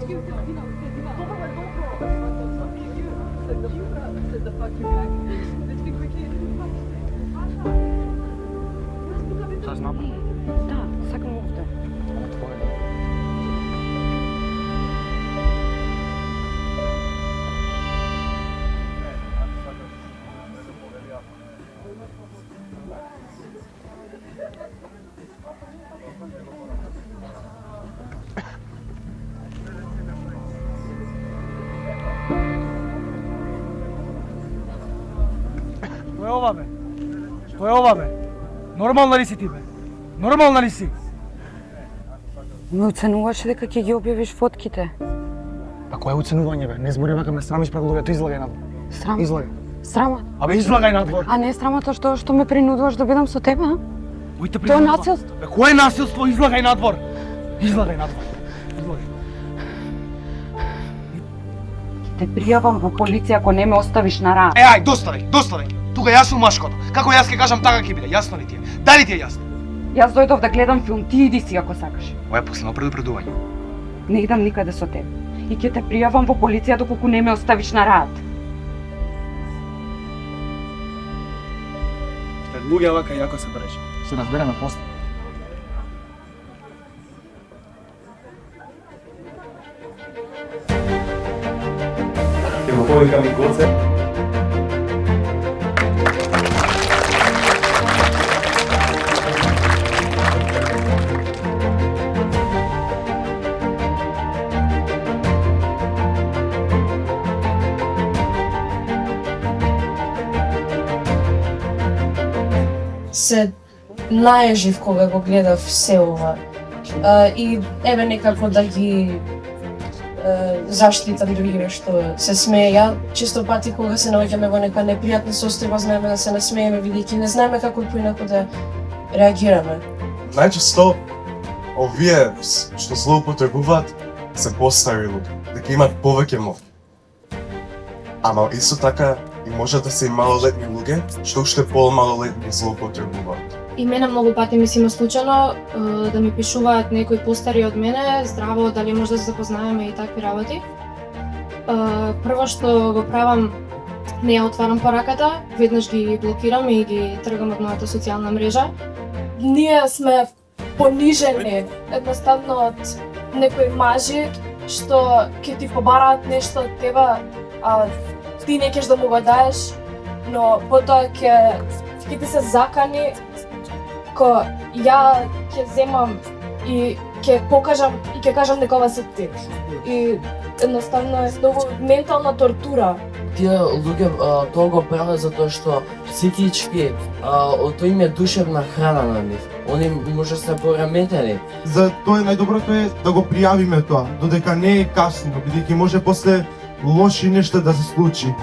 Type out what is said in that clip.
Šta znam? Da, сакам овде. Што е ова, бе? Што е ова, бе? Нормална ли си ти, бе? Нормална ли си? Ме уценуваше дека ќе ги објавиш фотките. Па кое уценување, бе? Не збори вака, ме срамиш пред луѓето, излагај надвор. Срам? Излагај. Срамот? Абе, излагај надвор. А не е срамота што ме принудуваш да бидам со тебе, а? Кој те Тоа е принудува? насилство. Бе, кое насилство? Излагај надвор. Излагај надвор. Излагај. Те пријавам во полиција ако не ме оставиш на рад. Ај, доставај. Тука јас сум машкото. Како јас ќе кажам, така ќе биде. Јасно ли ти е? Дали ти е јасно? Јас дојдов да гледам филм, ти иди си ако сакаш. Ова е последно предупредување. Не идам никаде со тебе. И ќе те пријавам во полиција доколку не ме оставиш на рад. Пред луѓе вака јако се бреше. Се разбереме после. Ќе го повикам и Гоце. Се наежив кога го гледав се ова. И еве некако да ги заштитам другиве што се смее. Ја често пати кога се наоѓаме во нека непријатна состојба, знаеме да се насмееме бидејќи не знаеме како поинаку да реагираме. Најчесто овие што злоупотребуваат се постари луѓе, дека имаат повеќе моќ. Ама исто така и може да се и малолетни луѓе што уште помалолетни злоупотребуваат. И мене многу пати ми се има случано да ми пишуваат некои постари од мене, здраво, дали може да се запознаеме и такви работи. Прво што го правам, не ја отварам пораката, веднаш ги блокирам и ги тргам од мојата социјална мрежа. Ние сме понижени едноставно од некои мажи што ќе ти побараат нешто од тебе, а ти не ќе да му го даеш, но потоа ќе ти се закани ко ја ќе земам и ќе покажам и ќе кажам дека ова се ти. И едноставно е многу ментална тортура. Тие луѓе тоа го прават затоа што психички тоа им е душевна храна на нив. Они може да се пореметени. За тоа најдоброто е да го пријавиме тоа, додека не е касно, бидејќи може после лоши нешта да се случи.